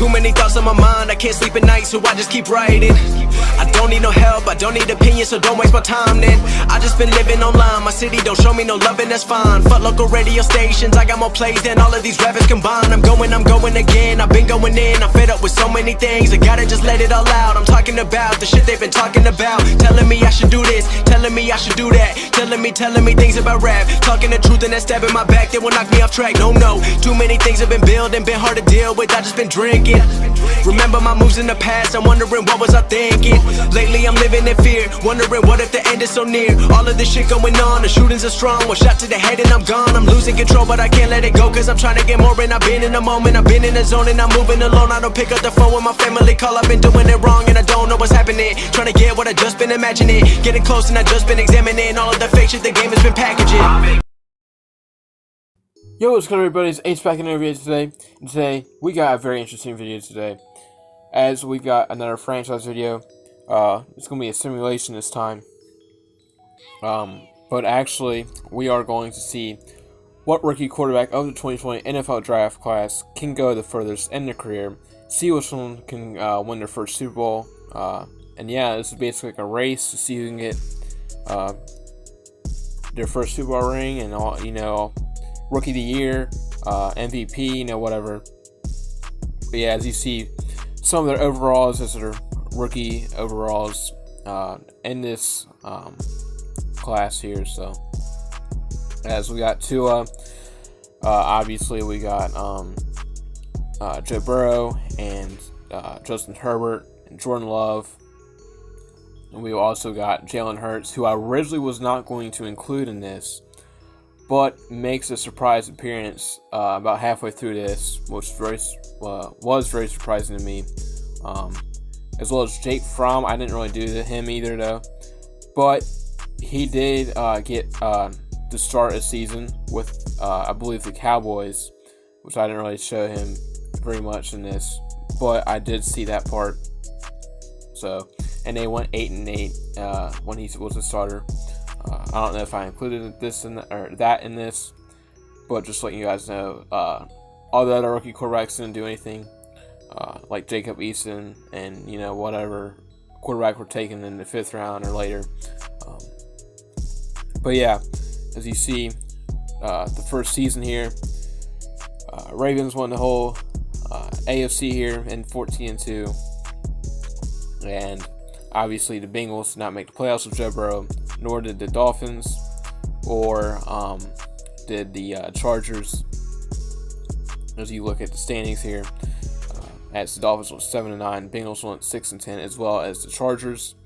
Too many thoughts on my mind, I can't sleep at night, so I just keep writing. I don't need no help, I don't need opinions, so don't waste my time then. I just been living online, my city don't show me no loving, that's fine. Fuck local radio stations, I got more plays than all of these rappers combined. I'm going again, I've been going in, I'm fed up with so many things, I gotta just let it all out. I'm talking about the shit they've been talking about, telling me I should do this, telling me I should do that, telling me things about rap, talking the truth and that stab in my back, they will knock me off track. No, too many things have been building, been hard to deal with, I just been drinking. Remember my moves in the past, I'm wondering what was I thinking. Lately I'm living in fear, wondering what if the end is so near. All of this shit going on, the shootings are strong, one shot to the head and I'm gone. I'm losing control but I can't let it go, cause I'm trying to get more. And I've been in the moment, I've been in the zone, and I'm moving alone. I don't pick up the phone when my family call, I've been doing it wrong and I don't know what's happening. Trying to get what I just been imagining, getting close and I just been examining all of the fake shit the game has been packaging. Yo, what's good everybody, it's Ace back in the video today, and today we got a very interesting video today, as we got another franchise video. It's going to be a simulation this time, but actually we are going to see what rookie quarterback of the 2020 NFL draft class can go the furthest in their career, see which one can win their first Super Bowl, and yeah, this is basically like a race to see who can get their first Super Bowl ring and all, Rookie of the Year, MVP, whatever. But yeah, as you see, some of their overalls, as their rookie overalls in this class here. So, as we got Tua, obviously we got Joe Burrow and Justin Herbert and Jordan Love. And we also got Jalen Hurts, who I originally was not going to include in this, but makes a surprise appearance about halfway through this, which was very surprising to me. As well as Jake Fromm. I didn't really do him either though, but he did get to start a season with I believe the Cowboys, which I didn't really show him very much in this, but I did see that part. So, and they went 8-8 when he was a starter. I don't know if I included this in that in this, but just letting you guys know, all the other rookie quarterbacks didn't do anything, like Jacob Eason and whatever quarterback were taken in the 5th round or later. But yeah, as you see, the first season here, Ravens won the whole AFC here in 14-2, and obviously the Bengals did not make the playoffs with Joe Burrow, nor did the Dolphins, or did the Chargers. As you look at the standings here, as the Dolphins went 7-9, Bengals went 6-10, as well as the Chargers.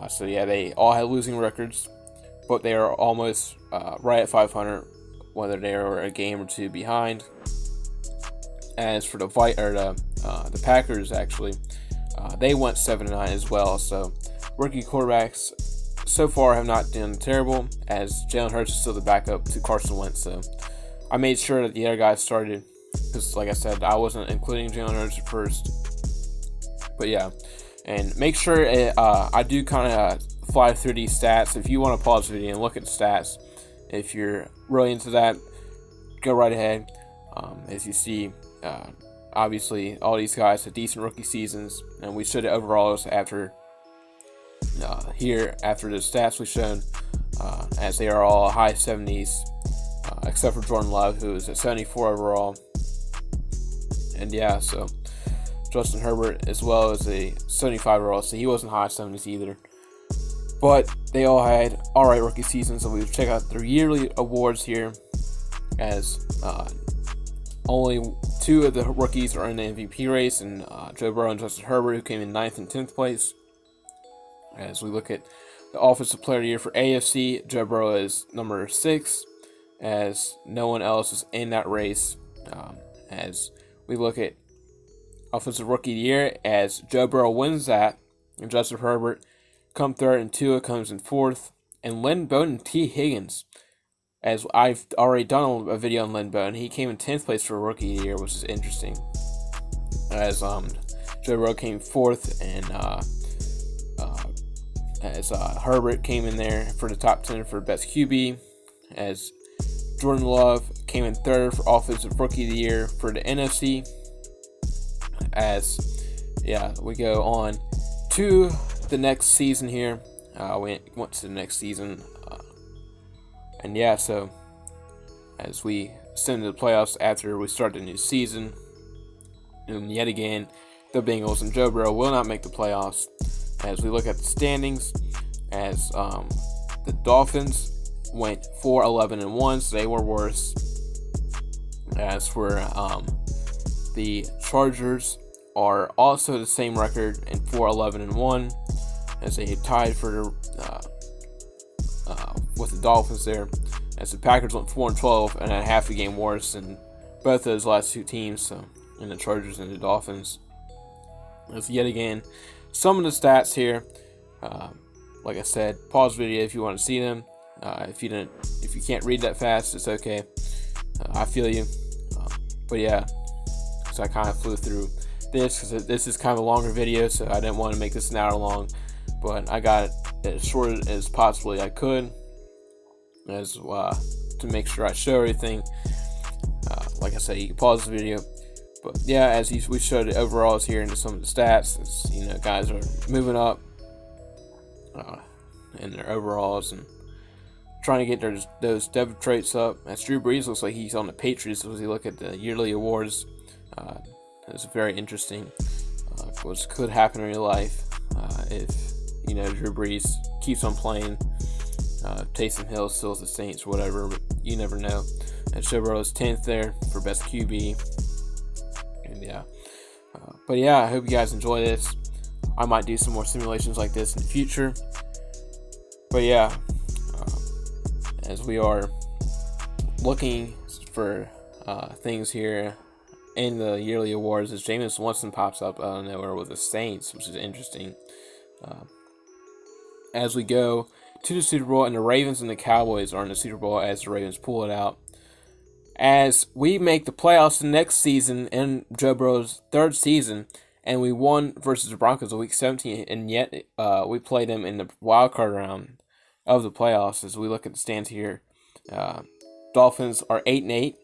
So yeah, they all had losing records, but they are almost right at 500, whether they are a game or two behind. As for the Packers, actually, they went 7-9 as well. So rookie quarterbacks so far have not done terrible, as Jalen Hurts is still the backup to Carson Wentz. So I made sure that the other guys started, because like I said, I wasn't including Jalen Hurts at first. But yeah, and make sure I do kind of fly through these stats. If you want to pause the video and look at the stats, if you're really into that, go right ahead. As you see, obviously all these guys had decent rookie seasons, and we showed it overalls after after the stats we've shown, as they are all high 70s, except for Jordan Love, who is at 74 overall. And yeah, so Justin Herbert as well as a 75 overall, so he wasn't high 70s either. But they all had alright rookie seasons, so we'll check out their yearly awards here, as only 2 of the rookies are in the MVP race, and Joe Burrow and Justin Herbert, who came in 9th and 10th place. As we look at the Offensive Player of the Year for AFC, Joe Burrow is number 6, as no one else is in that race. As we look at Offensive Rookie of the Year, as Joe Burrow wins that, and Justin Herbert come 3rd, and Tua comes in 4th, and Lynn Bowden and T. Higgins, as I've already done a video on Lynn Bowden, he came in 10th place for Rookie of the Year, which is interesting. As Joe Burrow came 4th, and as Herbert came in there for the top 10 for best QB, as Jordan Love came in 3rd for Offensive Rookie of the Year for the NFC, as we go on to the next season here. We went to the next season, so as we ascend to the playoffs after we start the new season, and yet again, the Bengals and Joe Burrow will not make the playoffs. As we look at the standings, as the Dolphins went 4-11-1, so they were worse. As for the Chargers are also the same record in 4-11-1, as they tied for with the Dolphins there. As the Packers went 4-12 and a half a game worse than both those last two teams, so in the Chargers and the Dolphins. As yet again, some of the stats here. Like I said, pause video if you want to see them. If you can't read that fast, it's okay. I feel you. So I kind of flew through this because this is kind of a longer video, so I didn't want to make this an hour long, but I got it as short as possibly I could, as to make sure I show everything. Like I said, you can pause the video, but as we showed the overalls here into some of the stats, guys are moving up in their overalls and trying to get those depth traits up. As Drew Brees looks like he's on the Patriots as we look at the yearly awards. It's very interesting. What could happen in real life if Drew Brees keeps on playing. Taysom Hill still is the Saints or whatever, but you never know. And Joe Burrow is 10th there for best QB. And I hope you guys enjoy this. I might do some more simulations like this in the future. But as we are looking for things here in the yearly awards, as Jameis Winston pops up out of nowhere with the Saints, which is interesting. As we go to the Super Bowl, and the Ravens and the Cowboys are in the Super Bowl as the Ravens pull it out. As we make the playoffs the next season in Joe Burrow's third season, and we won versus the Broncos in Week 17, and yet we played them in the wild card round of the playoffs. As we look at the stands here, Dolphins are 8-8,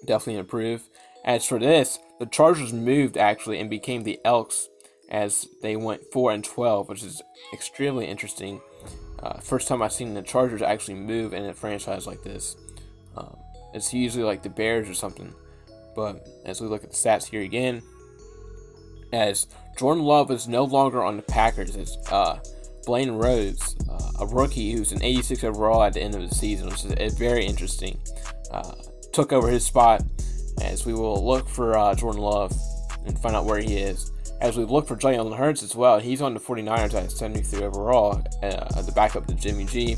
definitely improve. As for this, the Chargers moved actually and became the Elks as they went 4-12, which is extremely interesting. First time I've seen the Chargers actually move in a franchise like this. It's usually like the Bears or something. But as we look at the stats here again, as Jordan Love is no longer on the Packers, as Blaine Rhodes, a rookie who's an 86 overall at the end of the season, which is very interesting, took over his spot. As we will look for Jordan Love and find out where he is. As we look for Jalen Hurts as well, he's on the 49ers at 73 overall, the backup to Jimmy G.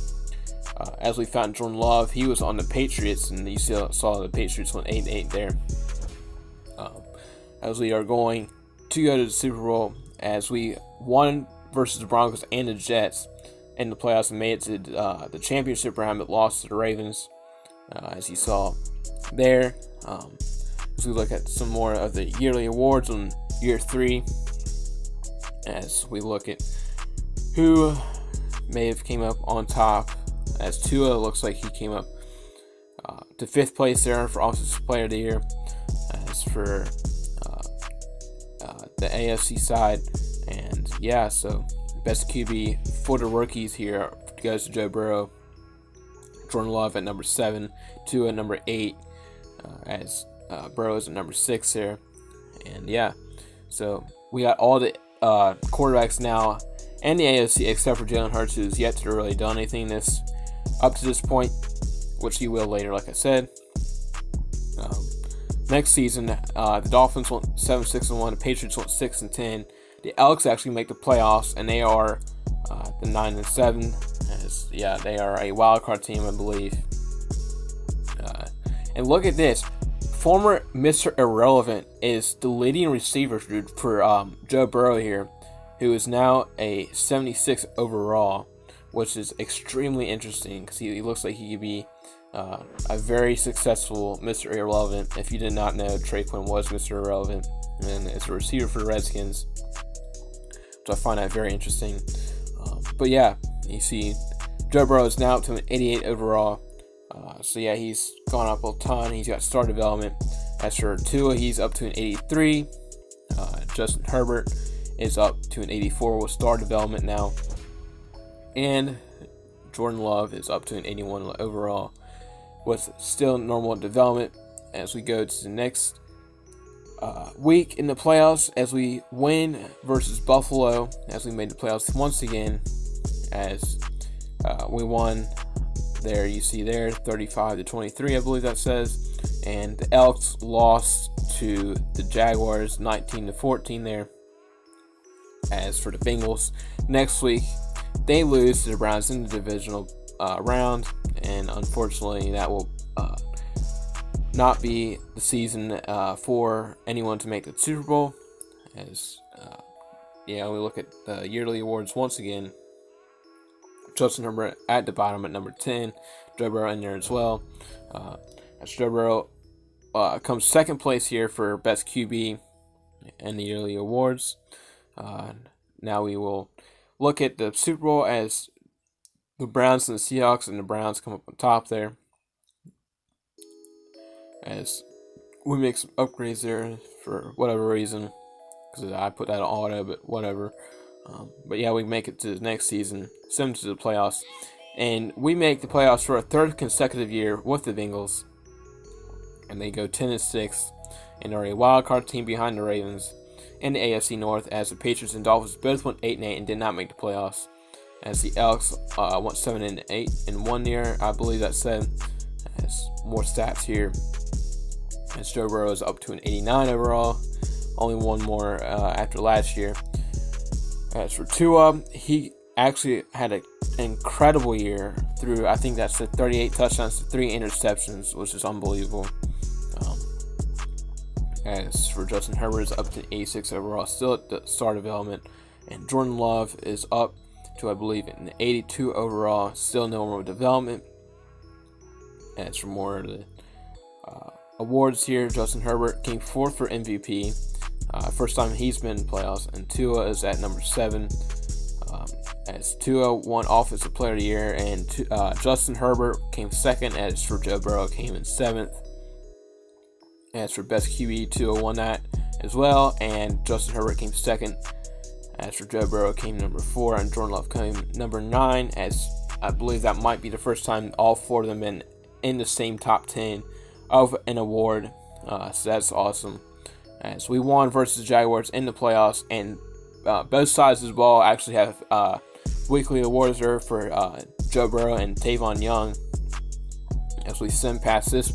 As we found Jordan Love, he was on the Patriots, and you saw the Patriots went 8-8 there. As we are going to go to the Super Bowl, as we won versus the Broncos and the Jets in the playoffs and made it to the championship round, but lost to the Ravens, as you saw there. As we look at some more of the yearly awards on year 3, as we look at who may have came up on top, as Tua looks like he came up to 5th place there for Offensive Player of the Year. As for the AFC side, and so best QB for the rookies here goes to Joe Burrow, Jordan Love at number 7, Tua at number 8, as Burrow is at number 6 there. And so we got all the quarterbacks now and the AFC except for Jalen Hurts, who's yet to really done anything up to this point, which he will later, like I said. Next season, the Dolphins went 7-6-1, the Patriots went 6-10. The Elks actually make the playoffs, and they are the 9-7. As they are a wild card team, I believe. And look at this. Former Mr. Irrelevant is the leading receiver for Joe Burrow here, who is now a 76 overall, which is extremely interesting because he looks like he could be a very successful Mr. Irrelevant. If you did not know, Trey Quinn was Mr. Irrelevant, and is a receiver for the Redskins, which I find that very interesting. But you see Joe Burrow is now up to an 88 overall. He's gone up a ton. He's got star development. As for Tua, he's up to an 83. Justin Herbert is up to an 84 with star development now. And Jordan Love is up to an 81 overall with still normal development as we go to the next week in the playoffs, as we win versus Buffalo, as we made the playoffs once again, as we won there, you see there, 35-23, I believe that says, and the Elks lost to the Jaguars 19-14 there. As for the Bengals, next week they lose to the Browns in the divisional round, and unfortunately that will not be the season for anyone to make the Super Bowl. As we look at the yearly awards once again. Justin Herbert at the bottom at number 10. Joe Burrow in there as well. As Joe Burrow comes second place here for best QB in the yearly awards. Now we will look at the Super Bowl as the Browns and the Seahawks, and the Browns come up on top there. As we make some upgrades there for whatever reason, because I put that on auto, but whatever. But yeah, we make it to the next season, send to the playoffs, and we make the playoffs for a third consecutive year with the Bengals, and they go 10-6, and are a wild card team behind the Ravens in the AFC North, as the Patriots and Dolphins both went 8-8 and did not make the playoffs. As the Elks went 7-8 in 1 year, I believe that said. As more stats here, as Joe Burrow is up to an 89 overall, only one more after last year. As for Tua, he actually had an incredible year through, I think that's 38 touchdowns to 3 interceptions, which is unbelievable. As for Justin Herbert, is up to 86 overall, still at the star development, and Jordan Love is up to, I believe, an 82 overall, still normal development. As for more of the awards here, Justin Herbert came 4th for MVP. First time he's been in playoffs, and Tua is at number 7. As Tua won Offensive Player of the Year, and Justin Herbert came 2nd. As for Joe Burrow, came in 7th. As for Best QB, Tua won that as well, and Justin Herbert came 2nd. As for Joe Burrow, came number 4, and Jordan Love came number 9. As I believe that might be the first time all 4 of them been in the same top 10 of an award. So that's awesome. As we won versus the Jaguars in the playoffs, and both sides of the ball actually have weekly awards there for Joe Burrow and Tavon Young. As we send past this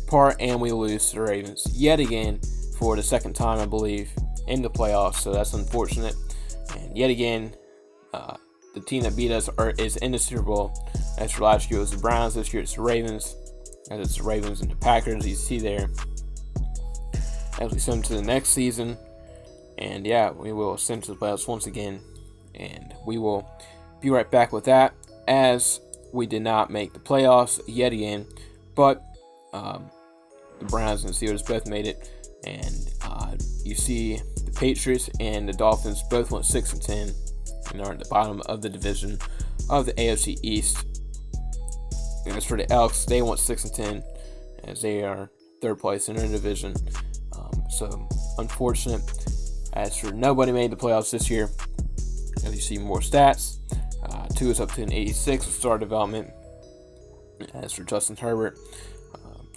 part, and we lose to the Ravens yet again for the second time, I believe, in the playoffs. So that's unfortunate. And yet again, the team that beat us is in the Super Bowl. As for last year, it was the Browns. This year, it's the Ravens. As it's the Ravens and the Packers, you see there. As we send to the next season, and yeah, we will send to the playoffs once again, and we will be right back with that, as we did not make the playoffs yet again, but the Browns and the Steelers both made it, and you see the Patriots and the Dolphins both went 6-10 and are at the bottom of the division of the AFC East. And as for the Elks, they went 6-10 as they are third place in their division. So unfortunate. As for nobody made the playoffs this year, as you see more stats, Tua is up to an 86 with star development. As for Justin Herbert,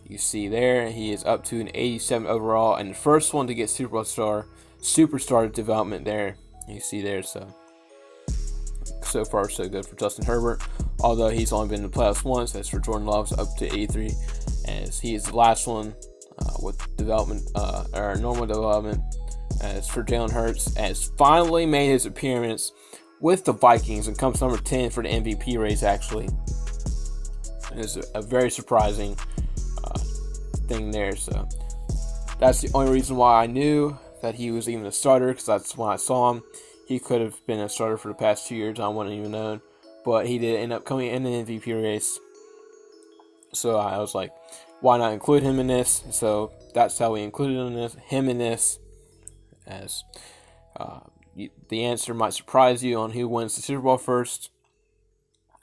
you see there he is up to an 87 overall, and the first one to get superstar development there. You see there, so far so good for Justin Herbert, although he's only been in the playoffs once. As for Jordan Love, up to 83, as he is the last one with development or normal development. As for Jalen Hurts, has finally made his appearance with the Vikings and comes number 10 for the MVP race. Actually, it is a very surprising thing there. So that's the only reason why I knew that he was even a starter, because that's when I saw him. He could have been a starter for the past 2 years. I wouldn't even known, but he did end up coming in the MVP race. So I was like, why not include him in this? So that's how we included him in this. As the answer might surprise you on who wins the Super Bowl first,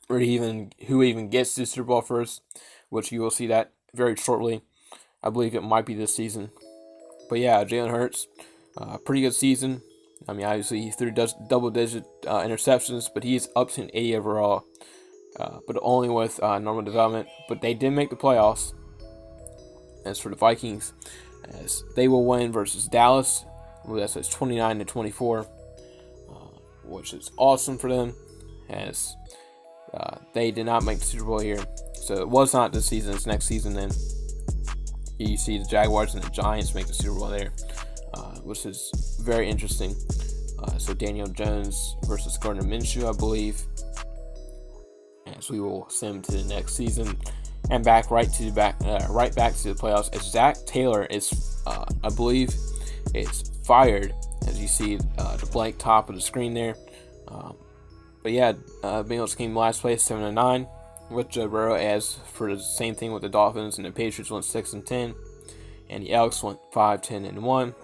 or even who even gets the Super Bowl first, which you will see that very shortly. I believe it might be this season. But yeah, Jalen Hurts Pretty good season. I mean, obviously he threw double-digit interceptions, but he's up to an 80 overall, but only with normal development. But they did make the playoffs. As for the Vikings, as they will win versus Dallas, that says 29-24, which is awesome for them, as they did not make the Super Bowl here. So it was not this season; it's next season. Then you see the Jaguars and the Giants make the Super Bowl there, which is very interesting. So Daniel Jones versus Gardner Minshew, I believe, as we will send to the next season. And back back to the playoffs. As Zach Taylor is, I believe, is fired. As you see the blank top of the screen there. But yeah, Bengals came last place, 7-9, with Joe Burrow. As for the same thing with the Dolphins, and the Patriots went 6-10, and the Elks went 5-10-1.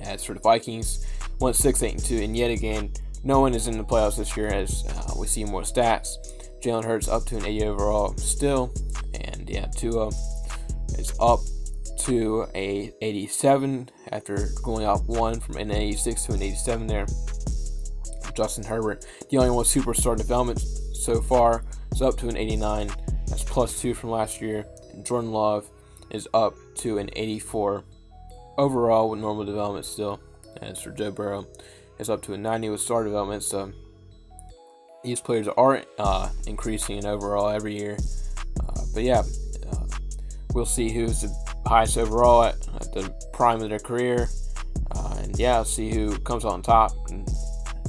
As for the Vikings, went 6-8-2, and yet again, no one is in the playoffs this year. As we see more stats. Jalen Hurts up to an 80 overall still, and yeah, Tua is up to a 87 after going up one from an 86 to an 87 there. Justin Herbert, the only one superstar development so far, is up to an 89. That's +2 from last year. And Jordan Love is up to an 84 overall with normal development still. As for Joe Burrow, is up to a 90 with star development. So these players are increasing in overall every year. But yeah, we'll see who's the highest overall at the prime of their career. And yeah, see who comes on top and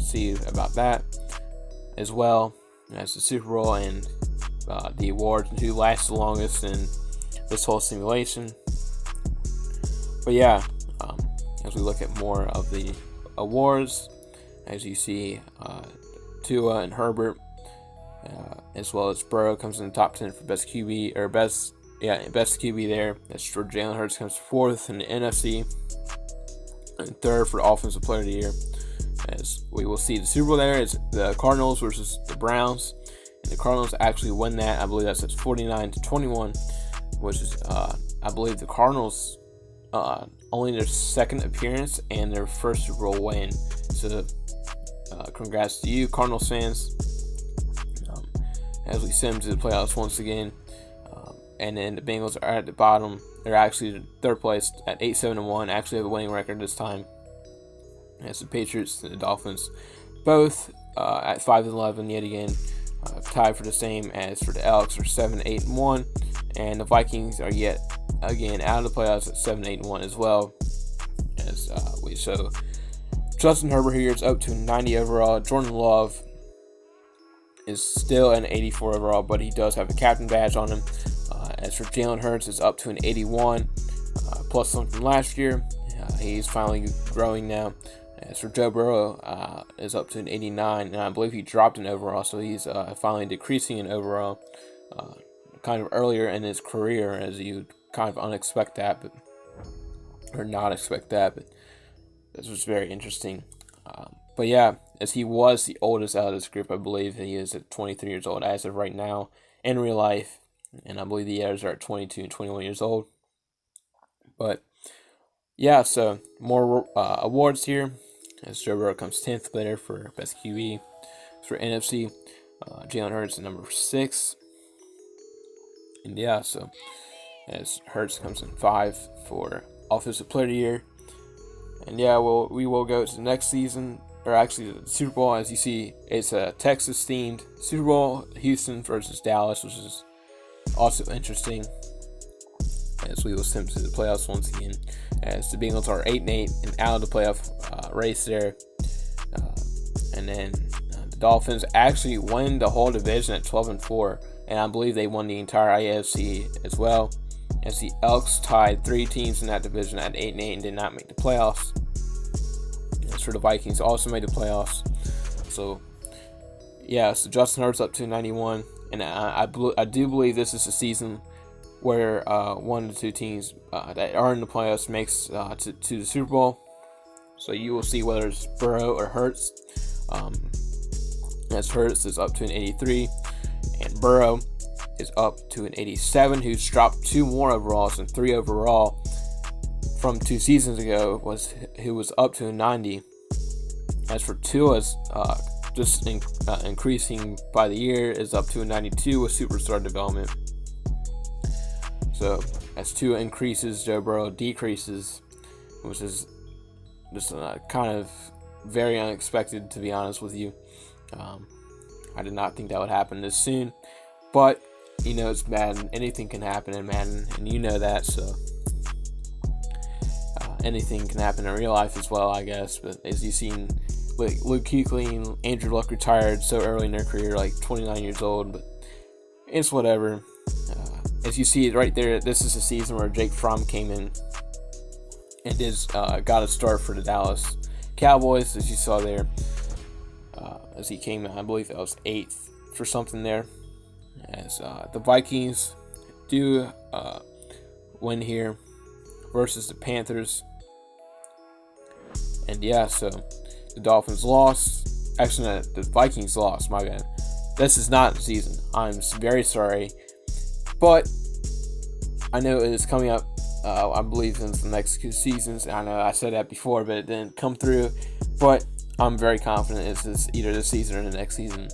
see about that as well as the Super Bowl and the awards and who lasts the longest in this whole simulation. But yeah, as we look at more of the awards, as you see, Tua and Herbert, as well as Burrow comes in the top 10 for best QB or best QB there. That's for Jalen Hurts comes fourth in the NFC and third for Offensive Player of the Year. As we will see the Super Bowl there is the Cardinals versus the Browns, and the Cardinals actually win that. I believe that's 49-21, which is I believe the Cardinals only their second appearance and their first Super Bowl win. So congrats to you, Cardinals fans, as we send to the playoffs once again. And then the Bengals are at the bottom. They're actually third place at 8-7-1. Actually have a winning record this time. As the Patriots and the Dolphins, both at 5-11 yet again, tied for the same as for the Elks are 7-8-1, and the Vikings are yet again out of the playoffs at 7-8-1 as well. As we show, Justin Herbert here is up to 90 overall. Jordan Love is still an 84 overall, but he does have a captain badge on him. As for Jalen Hurts, it's up to an 81, plus something from last year. He's finally growing now. As for Joe Burrow, is up to an 89, and I believe he dropped an overall, so he's finally decreasing in overall, kind of earlier in his career, as you kind of not expect that, but this was very interesting. But yeah, as he was the oldest out of this group, I believe he is at 23 years old as of right now in real life, and I believe the others are at 22 and 21 years old. But yeah, so more awards here. As Joe Burrow comes 10th there for best QB. For NFC, Jalen Hurts at number 6. And yeah, so as Hurts comes in 5 for Offensive Player of the Year. And yeah, we will go to the next season, or actually the Super Bowl. As you see, it's a Texas-themed Super Bowl, Houston versus Dallas, which is also interesting. As we will step to the playoffs once again, as the Bengals are 8-8 and out of the playoff race there. And then the Dolphins actually win the whole division at 12-4, and I believe they won the entire AFC as well. As the Elks tied 3 teams in that division at 8-8 and did not make the playoffs. As for the Vikings, also made the playoffs. So yeah, so Justin Hurts up to 91, and I do believe this is a season where one of the two teams that are in the playoffs makes to the Super Bowl. So you will see whether it's Burrow or Hurts. As Hurts is up to an 83, and Burrow is up to an 87, who's dropped 2 more overalls and 3 overall from 2 seasons ago was who was up to a 90. As for Tua's increasing by the year, is up to a 92 with superstar development. So as Tua increases, Joe Burrow decreases, which is just kind of very unexpected, to be honest with you. I did not think that would happen this soon, but it's Madden. Anything can happen in Madden, and you know that. So anything can happen in real life as well, I guess. But as you've seen, Luke Kuechly and Andrew Luck retired so early in their career, like 29 years old. But it's whatever. As you see right there, this is a season where Jake Fromm came in and got a start for the Dallas Cowboys, as you saw there. As he came in, I believe that was 8th for something there. As the Vikings do win here versus the Panthers. And yeah, so the Dolphins lost. Actually, no, the Vikings lost, my bad. This is not the season. I'm very sorry. But I know it is coming up, I believe, in the next 2 seasons. I know I said that before, but it didn't come through. But I'm very confident it's either this season or the next season.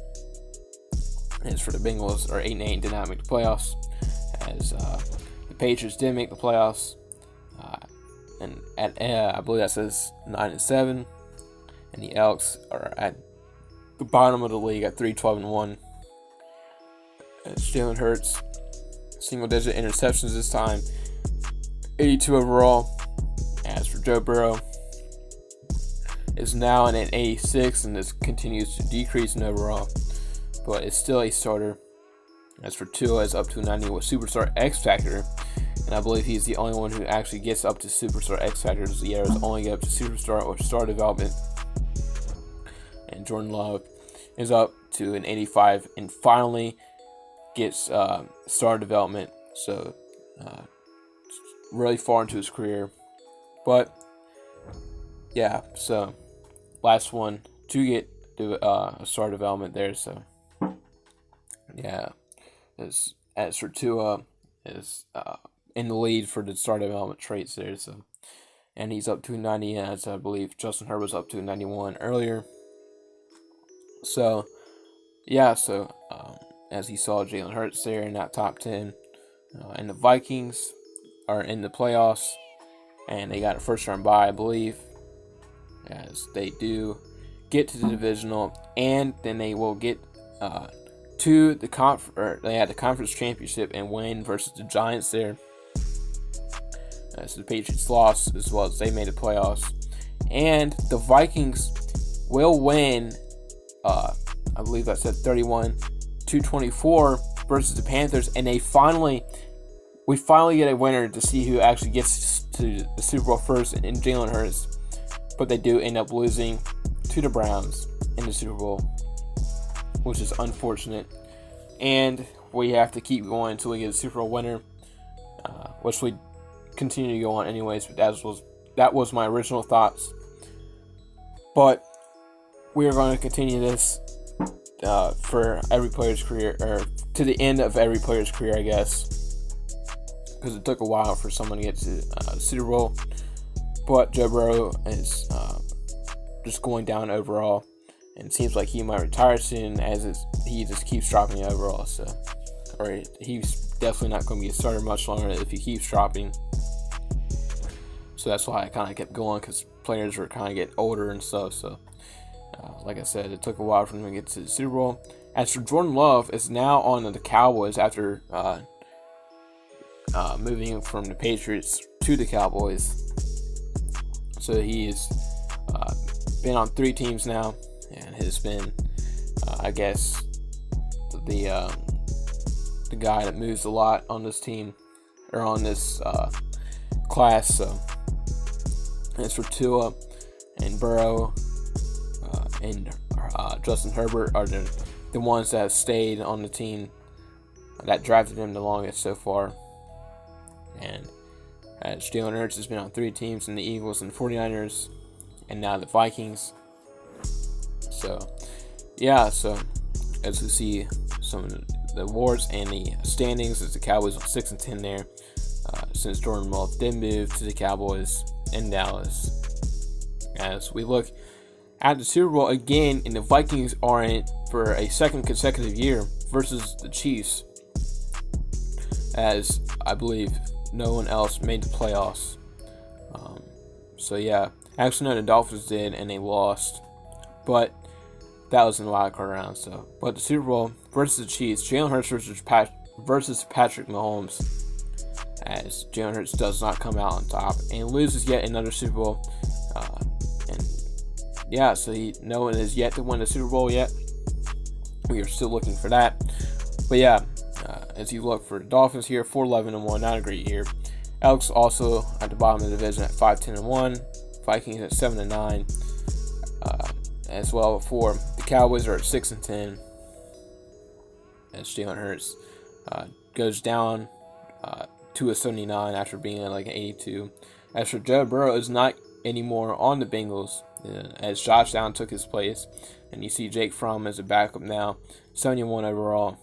As for the Bengals, are 8-8, did not make the playoffs. As the Patriots did make the playoffs. And at I believe that says 9-7. And the Elks are at the bottom of the league at 3-12-1. As Jalen Hurts, single-digit interceptions this time, 82 overall. As for Joe Burrow, is now in an 86, and this continues to decrease in overall, but it's still a starter. As for Tua, is up to 90 with Superstar X Factor, and I believe he's the only one who actually gets up to Superstar X Factor. The others only get up to Superstar or Star Development. And Jordan Love is up to an 85 and finally gets Star Development. So really far into his career, but yeah, so last one to get a Star Development there. So yeah, as for Tua is in the lead for the Star Development traits there. So, and he's up to 90, as I believe Justin Herbert was up to 91 earlier. So yeah, so as you saw, Jalen Hurts there in that top 10, and the Vikings are in the playoffs, and they got a first round bye, I believe, as they do get to the divisional, and then they will get to the conference championship and win versus the Giants there. So the Patriots lost as well as they made the playoffs, and the Vikings will win. I believe that said 31-24 versus the Panthers, and we finally get a winner to see who actually gets to the Super Bowl first in Jalen Hurts. But they do end up losing to the Browns in the Super Bowl, which is unfortunate. And we have to keep going until we get a Super Bowl winner, which we continue to go on anyways. But that was my original thoughts. But we are going to continue this for every player's career, or to the end of every player's career, I guess, because it took a while for someone to get to the Super Bowl. But Joe Burrow is just going down overall, and it seems like he might retire soon, as he just keeps dropping overall. So, or he's definitely not going to be a starter much longer if he keeps dropping. So that's why I kind of kept going, because players were kind of getting older and stuff. So, like I said, it took a while for him to get to the Super Bowl. As for Jordan Love, is now on the Cowboys after moving from the Patriots to the Cowboys. So he's been on 3 teams now, and has been, I guess, the guy that moves a lot on this team, or on this class. So as for Tua and Burrow and Justin Herbert are the ones that have stayed on the team that drafted him the longest so far. And as Jalen Hurts has been on 3 teams, in the Eagles and 49ers, and now the Vikings. So, yeah, so as we see some of the awards and the standings, as the Cowboys are 6-10 there. since Jordan Love did move to the Cowboys in Dallas. As we look at the Super Bowl again, and the Vikings are in it for a second consecutive year versus the Chiefs, as I believe no one else made the playoffs. Actually, no, the Dolphins did, and they lost, but that was in the wild card round. But the Super Bowl versus the Chiefs, Jalen Hurts versus Patrick Mahomes, as Jalen Hurts does not come out on top and loses yet another Super Bowl. No one is yet to win the Super Bowl yet. We are still looking for that. But as you look for the Dolphins here, 4-11-1, not a great year. Elks also at the bottom of the division at 5-10-1. Vikings at 7-9. As well for the Cowboys are at 6-10. As Jalen Hurts goes down to a 79 after being at like an 82. As for Joe Burrow is not anymore on the Bengals, as Josh Allen took his place, and you see Jake Fromm as a backup now, 71 overall.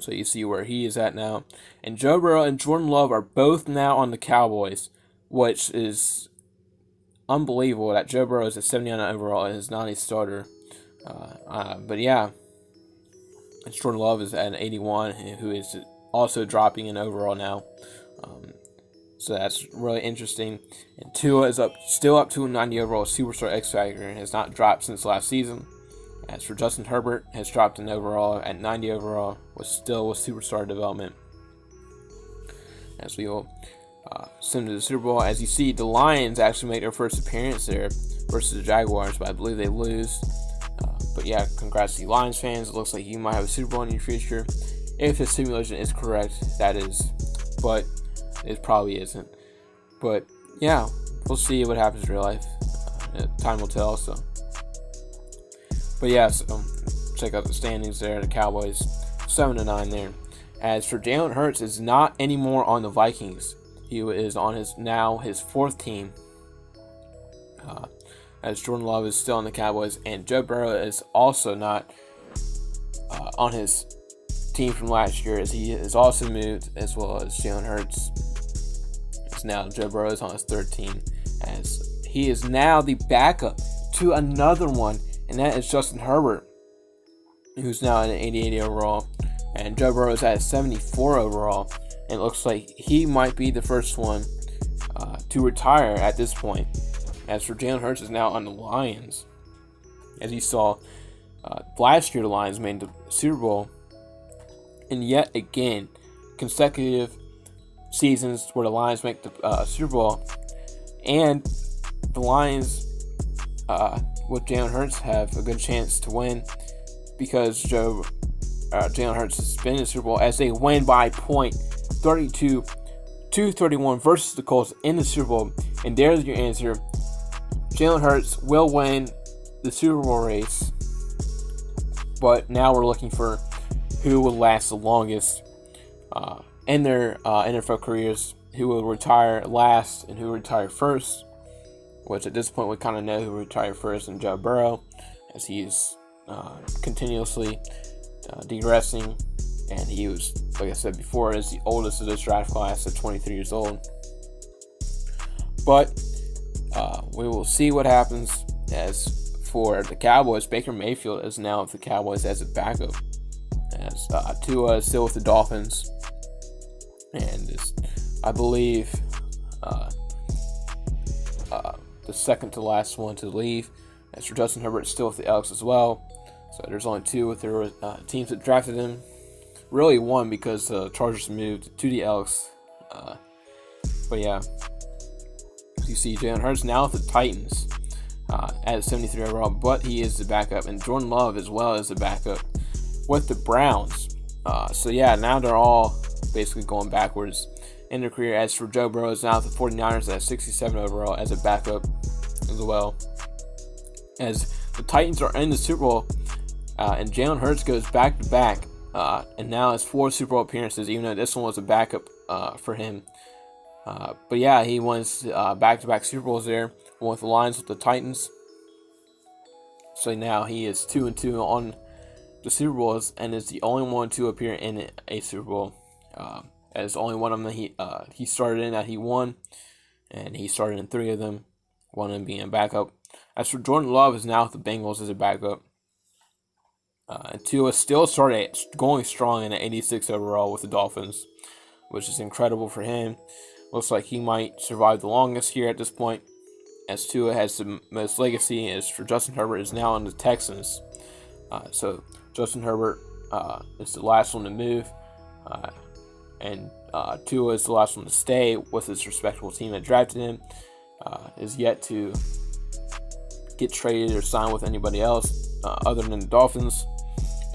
So you see where he is at now. And Joe Burrow and Jordan Love are both now on the Cowboys, which is unbelievable that Joe Burrow is at 79 overall and is not a starter. It's Jordan Love is at an 81, who is also dropping in overall now. So that's really interesting. And Tua is still up to a 90 overall superstar X Factor and has not dropped since last season. As for Justin Herbert, has dropped in overall at 90 overall, was still with superstar development. As we will send to the Super Bowl, as you see, the Lions actually make their first appearance there versus the Jaguars, but I believe they lose. Congrats to you Lions fans. It looks like you might have a Super Bowl in your future. If the simulation is correct, that is. But it probably isn't. But yeah, we'll see what happens in real life. Time will tell. Check out the standings there. The Cowboys 7-9 there. As for Jalen Hurts is not anymore on the Vikings. He is on his fourth team. As Jordan Love is still on the Cowboys, and Joe Burrow is also not on his team from last year, as he has also moved, as well as Jalen Hurts. As now Joe Burrow is on his third team, as he is now the backup to another one, and that is Justin Herbert, who's now at an 88 overall, and Joe Burrow is at 74 overall, and it looks like he might be the first one to retire at this point. As for Jalen Hurts is now on the Lions. As you saw, last year the Lions made the Super Bowl. And yet again, consecutive seasons where the Lions make the Super Bowl. And the Lions, with Jalen Hurts, have a good chance to win. Because Jalen Hurts has been in the Super Bowl as they win by point 32-31 versus the Colts in the Super Bowl. And there's your answer. Jalen Hurts will win the Super Bowl race, but now we're looking for who will last the longest in their NFL careers, who will retire last and who will retire first, which at this point we kind of know who will retire first in Joe Burrow, as he is continuously digressing, and he was, like I said before, is the oldest of this draft class at 23 years old. But we will see what happens. As for the Cowboys, Baker Mayfield is now with the Cowboys as a backup. As Tua is still with the Dolphins, and is, I believe, the second to last one to leave. As for Justin Herbert, still with the Elks as well. So there's only two with their teams that drafted him. Really one because the Chargers moved to the Elks. You see Jalen Hurts now with the Titans at 73 overall, but he is the backup, and Jordan Love as well as the backup with the Browns. Now they're all basically going backwards in their career. As for Joe Burrow, is now with the 49ers at 67 overall as a backup as well. As the Titans are in the Super Bowl, and Jalen Hurts goes back to back, and now has 4 Super Bowl appearances, even though this one was a backup for him. He wins back-to-back Super Bowls there, one with the Lions, with the Titans. So now he is 2-2 on the Super Bowls and is the only one to appear in a Super Bowl. as only one of them that he started in that he won, and he started in 3 of them, one of them being a backup. As for Jordan Love, is now with the Bengals as a backup. And Tua still started going strong in an 86 overall with the Dolphins, which is incredible for him. Looks like he might survive the longest here at this point, as Tua has the most legacy. As for Justin Herbert, is now on the Texans. So Justin Herbert is the last one to move, and Tua is the last one to stay with his respectable team that drafted him. Is yet to get traded or sign with anybody else other than the Dolphins.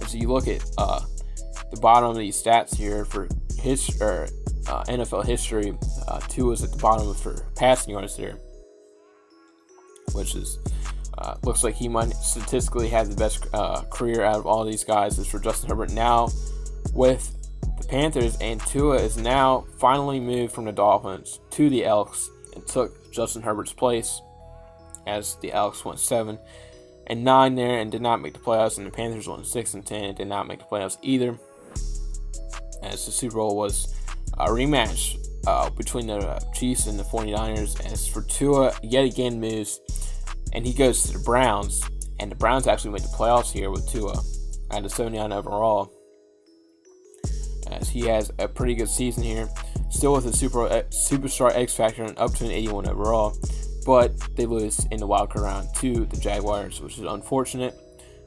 As you look at the bottom of these stats here for NFL history, Tua is at the bottom for passing yards there, which is looks like he might statistically have the best career out of all these guys. As for Justin Herbert now with the Panthers, and Tua is now finally moved from the Dolphins to the Elks and took Justin Herbert's place, as the Elks went 7-9 there and did not make the playoffs, and the Panthers went 6-10 and did not make the playoffs either, as the Super Bowl was a rematch between the Chiefs and the 49ers. As for Tua, yet again moves, and he goes to the Browns, and the Browns actually made the playoffs here with Tua at a 79 overall, as he has a pretty good season here, still with a superstar X factor and up to an 81 overall, but they lose in the wildcard round to the Jaguars, which is unfortunate.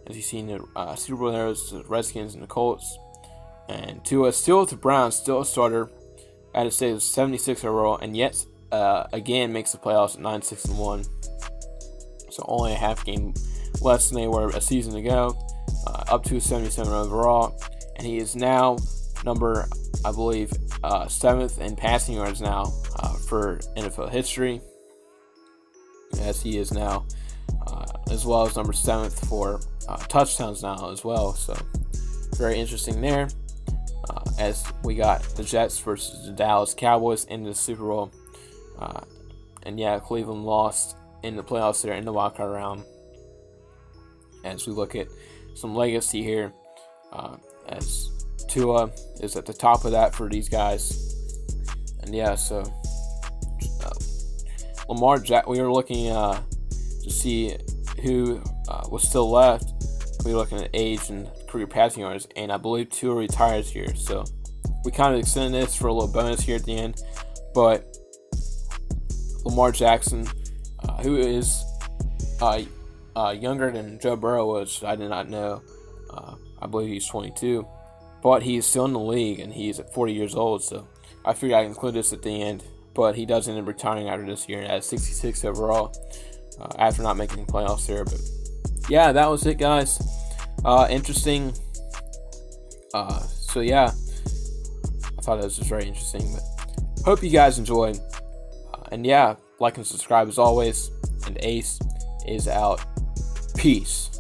As you see in the Super Bowl, there was the Redskins and the Colts, and Tua still with the Browns, still a starter at a state of 76 overall, and yet again makes the playoffs at 9-6-1. So only a half game less than they were a season ago, up to 77 overall, and he is now number, I believe, 7th in passing yards now for NFL history, as he is now, as well as number 7th for touchdowns now as well. So very interesting there, as we got the Jets versus the Dallas Cowboys in the Super Bowl, and yeah, Cleveland lost in the playoffs there in the wildcard round. As we look at some legacy here, as Tua is at the top of that for these guys. And yeah, so we were looking to see who was still left. We were looking at age and career passing yards, and I believe Tua retires here. So we kind of extended this for a little bonus here at the end. But Lamar Jackson, who is younger than Joe Burrow, which I did not know. I believe he's 22. But he's still in the league, and he's at 40 years old, so I figured I'd include this at the end. But he does end up retiring after this year at 66 overall, after not making the playoffs there. But yeah, that was it, guys. Interesting. So yeah, I thought that was just very interesting. But hope you guys enjoyed. And yeah, like and subscribe as always. And Ace is out. Peace.